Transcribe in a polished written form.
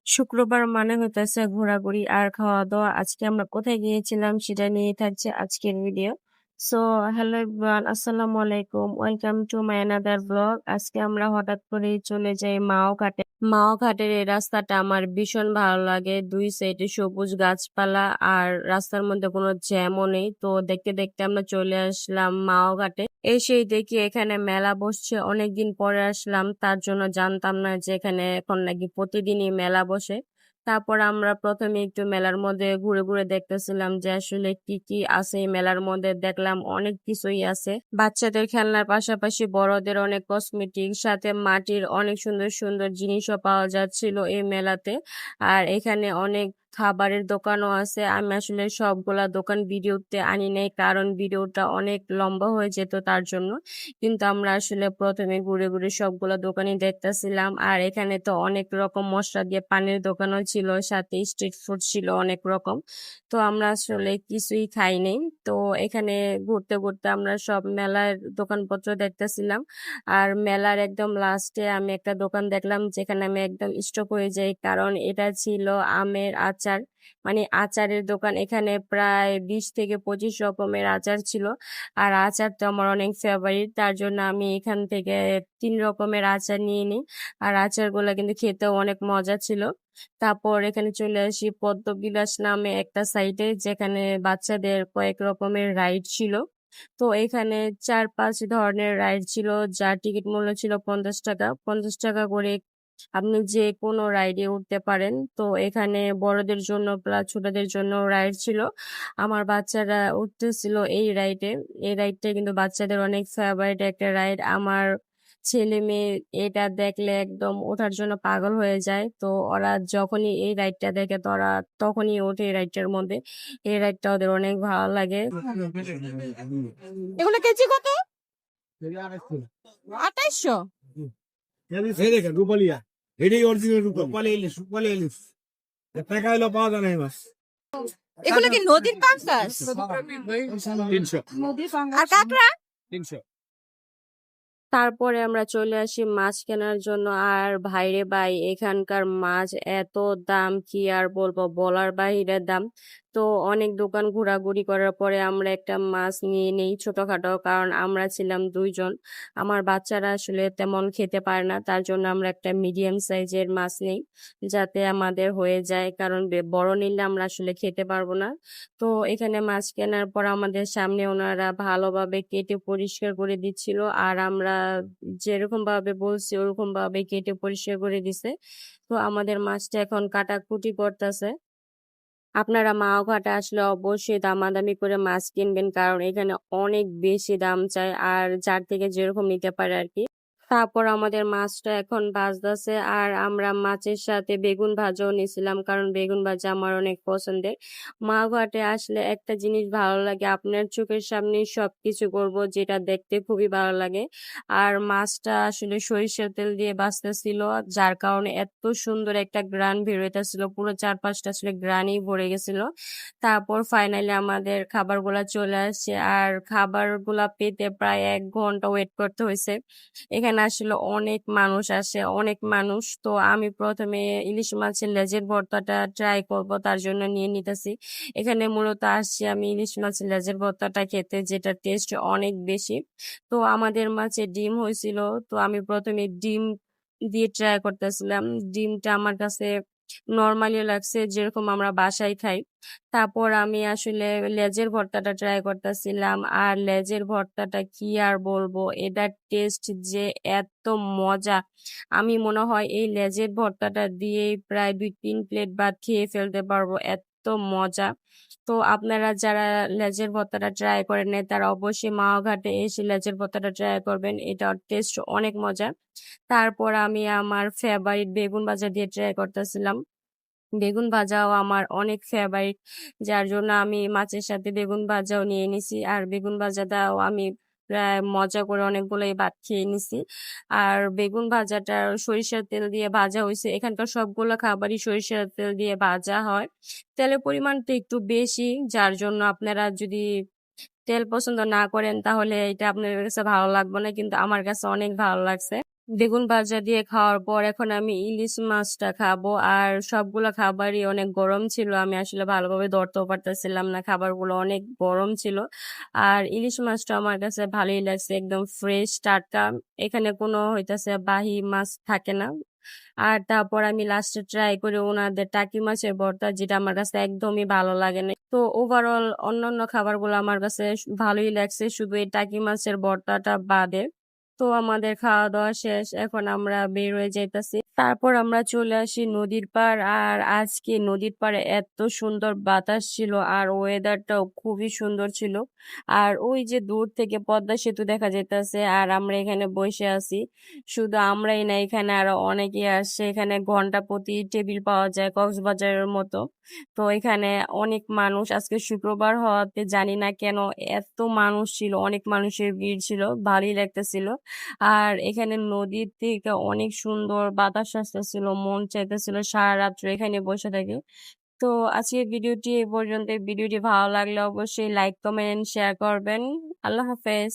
শুক্রবার মানে হইতেছে ঘোরাঘুরি আর খাওয়া-দাওয়া। আজকে আমরা কোথায় গিয়েছিলাম সেটা নিয়েই থাকছে আজকের ভিডিও। সো হ্যালো এভরিওয়ান, আসসালামু আলাইকুম। Welcome to my another blog. আজকে আমরা হঠাৎ করেই চলে যাই মাওঘাটে। মাওঘাটের এই রাস্তাটা আমার ভীষণ ভালো লাগে। ২ সাইডে সবুজ গাছপালা আর রাস্তার মধ্যে কোনো জ্যামও নেই। তো দেখতে দেখতে আমরা চলে আসলাম মাওঘাটে। এসেই দেখি এখানে মেলা বসছে। অনেকদিন পরে আসলাম, তার জন্য জানতাম না যে এখানে এখন নাকি প্রতিদিনই মেলা বসে। তারপর আমরা প্রথমে একটু মেলার মধ্যে ঘুরে ঘুরে দেখতেছিলাম যে আসলে কি কি আছে এই মেলার মধ্যে। দেখলাম অনেক কিছুই আছে, বাচ্চাদের খেলনার পাশাপাশি বড়দের অনেক কসমেটিক, সাথে মাটির অনেক সুন্দর সুন্দর জিনিসও পাওয়া যাচ্ছিল এই মেলাতে। আর এখানে অনেক খাবারের দোকানও আছে। আমি আসলে সবগুলা দোকান ভিডিওতে আনি নাই, কারণ ভিডিওটা অনেক লম্বা হয়ে যেত তার জন্য। কিন্তু আমরা আসলে প্রথমে ঘুরে ঘুরে সবগুলা দোকানই দেখতেছিলাম। আর এখানে তো অনেক রকম মশলা দিয়ে পানির দোকানও ছিল, সাথে স্ট্রিট ফুড ছিল অনেক রকম। তো আমরা আসলে কিছুই খাই নাই। তো এখানে ঘুরতে ঘুরতে আমরা সব মেলার দোকানপত্র দেখতেছিলাম। আর মেলার একদম লাস্টে আমি একটা দোকান দেখলাম যেখানে আমি একদম স্টক হয়ে যাই, কারণ এটা ছিল আমের আচার, মানে আচারের দোকান। এখানে প্রায় 20 থেকে 25 রকমের আচার ছিল। আর আচার তো আমার অনেক ফেভারিট, তার জন্য আমি এখান থেকে 3 রকমের আচার নিয়ে নিই। আর আচারগুলো কিন্তু খেতেও অনেক মজা ছিল। তারপর এখানে চলে আসি পদ্মবিলাস নামে একটা সাইটে, যেখানে বাচ্চাদের কয়েক রকমের রাইড ছিল। তো এখানে 4-5 ধরনের রাইড ছিল, যার টিকিট মূল্য ছিল 50 টাকা। 50 টাকা করে আপনি যে কোনো রাইডে উঠতে পারেন। তো এখানে বড়দের জন্য প্লাস ছোটদের জন্য রাইড ছিল। আমার বাচ্চারা উঠতেছিল এই রাইডে। এই রাইডটা কিন্তু বাচ্চাদের অনেক ফেভারিট একটা রাইড। আমার ছেলে মেয়ে এটা দেখলে একদম ওঠার জন্য পাগল হয়ে যায়। তো ওরা যখনই এই রাইডটা দেখে তো ওরা তখনই ওঠে এই রাইডটার মধ্যে। এই রাইডটা ওদের অনেক ভালো লাগে। এগুলো কেজি কত? 2800। এই দেখেন রূপালিয়া, এটাই অরিজিনাল রূপালি ইলিশ, রূপালি ইলিশ টাকা হইলো পাওয়া যায় না এই মাছ। এগুলো কি নদীর পাঙ্গাস? 300 আর কাঁকড়া? 300। তারপরে আমরা চলে আসি মাছ কেনার জন্য। আর ভাইরে ভাই, এখানকার মাছ এত দাম, কি আর বলবো, বলার বাহিরে দাম। তো অনেক দোকান ঘোরাঘুরি করার পরে আমরা একটা মাছ নিয়ে নেই ছোটখাটো, কারণ আমরা ছিলাম 2 জন। আমার বাচ্চারা আসলে তেমন খেতে পারে না, তার জন্য আমরা একটা মিডিয়াম সাইজের মাছ নেই, যাতে আমাদের হয়ে যায়, কারণ বড় নিলে আমরা আসলে খেতে পারবো না। তো এখানে মাছ কেনার পর আমাদের সামনে ওনারা ভালোভাবে কেটে পরিষ্কার করে দিচ্ছিল। আর আমরা যেরকম ভাবে বলছি ওরকম ভাবে কেটে পরিষ্কার করে দিছে। তো আমাদের মাছটা এখন কাটাকুটি করতেছে। আপনারা মাওঘাটে আসলে অবশ্যই দামাদামি করে মাছ কিনবেন, কারণ এখানে অনেক বেশি দাম চায়, আর যার থেকে যেরকম নিতে পারে আর কি। তারপর আমাদের মাছটা এখন ভাজতেছে, আর আমরা মাছের সাথে বেগুন ভাজাও নিয়েছিলাম, কারণ বেগুন ভাজা আমার অনেক পছন্দের। মা ঘাটে আসলে একটা জিনিস ভালো লাগে, আপনার চোখের সামনে সবকিছু করব, যেটা দেখতে খুবই ভালো লাগে। আর মাছটা আসলে সরিষার তেল দিয়ে ভাজতেছিল, যার কারণে এত সুন্দর একটা গ্রান বের হইতেছিল, পুরো চারপাশটা আসলে গ্রানই ভরে গেছিল। তারপর ফাইনালি আমাদের খাবারগুলা চলে আসছে, আর খাবারগুলা পেতে প্রায় 1 ঘন্টা ওয়েট করতে হয়েছে। এখানে আসলে অনেক মানুষ আসে, অনেক মানুষ। তো আমি প্রথমে ইলিশ মাছের লেজের ভর্তাটা ট্রাই করব, তার জন্য নিয়ে নিতেছি। এখানে মূলত আসছি আমি ইলিশ মাছের লেজের ভর্তাটা খেতে, যেটা টেস্ট অনেক বেশি। তো আমাদের মাছে ডিম হয়েছিল, তো আমি প্রথমে ডিম দিয়ে ট্রাই করতেছিলাম। ডিমটা আমার কাছে নর্মালি লাগছে, যেরকম আমরা বাসায় খাই। তারপর আমি আসলে লেজের ভর্তাটা ট্রাই করতেছিলাম। আর লেজের ভর্তাটা কি আর বলবো, এটার টেস্ট যে এত মজা, আমি মনে হয় এই লেজের ভর্তাটা দিয়েই প্রায় 2-3 প্লেট ভাত খেয়ে ফেলতে পারবো, এত মজা। তো আপনারা যারা লেজের ভর্তাটা ট্রাই করেন নাই, তারা অবশ্যই মাওঘাটে এসে লেজের ভর্তাটা ট্রাই করবেন, এটার টেস্ট অনেক মজা। তারপর আমি আমার ফেভারিট বেগুন ভাজা দিয়ে ট্রাই করতেছিলাম। বেগুন ভাজাও আমার অনেক ফেভারিট, যার জন্য আমি মাছের সাথে বেগুন ভাজাও নিয়ে নিছি। আর বেগুন ভাজাটাও আমি প্রায় মজা করে অনেকগুলোই ভাত খেয়ে নিছি। আর বেগুন ভাজাটা সরিষার তেল দিয়ে ভাজা হয়েছে, এখানকার সবগুলো খাবারই সরিষার তেল দিয়ে ভাজা হয়। তেলের পরিমাণটা একটু বেশি, যার জন্য আপনারা যদি তেল পছন্দ না করেন তাহলে এটা আপনাদের কাছে ভালো লাগবে না, কিন্তু আমার কাছে অনেক ভালো লাগছে। বেগুন ভাজা দিয়ে খাওয়ার পর এখন আমি ইলিশ মাছটা খাবো। আর সবগুলা খাবারই অনেক গরম ছিল। আমি আসলে ভালোভাবে ধরতেও পারতেছিলাম না। খাবারগুলো অনেক গরম ছিল। আর ইলিশ মাছটা আমার কাছে ভালোই লাগছে। একদম ফ্রেশ, টাটকা। এখানে কোনো হইতাছে বাহি মাছ থাকে না। আর তারপর আমি লাস্টে ট্রাই করি ওনাদের টাকি মাছের ভর্তা, যেটা আমার কাছে একদমই ভালো লাগে নাই। তো ওভারঅল অন্যান্য খাবারগুলো আমার কাছে ভালোই লাগছে, শুধু এই টাকি মাছের ভর্তাটা বাদে। তো আমাদের খাওয়া দাওয়া শেষ, এখন আমরা বের হয়ে যাইতাছি। তারপর আমরা চলে আসি নদীর পাড়। আর আজকে নদীর পাড়ে এত সুন্দর বাতাস ছিল, আর ওয়েদারটাও খুবই সুন্দর ছিল। আর ওই যে দূর থেকে পদ্মা সেতু দেখা যাইতাছে, আর আমরা এখানে বসে আছি। শুধু আমরাই না, এখানে আরো অনেকেই আসছে। এখানে ঘন্টা প্রতি টেবিল পাওয়া যায় কক্সবাজারের মতো। তো এখানে অনেক মানুষ, আজকে শুক্রবার হওয়াতে জানি না কেন এত মানুষ ছিল, অনেক মানুষের ভিড় ছিল, ভালোই লাগতেছিল। আর এখানে নদীর থেকে অনেক সুন্দর বাতাস আসতেছিল, মন চাইতেছিল সারা রাত্র এখানে বসে থাকি। তো আজকের ভিডিওটি এই পর্যন্ত। ভিডিওটি ভালো লাগলে অবশ্যই লাইক, কমেন্ট, শেয়ার করবেন। আল্লাহ হাফেজ।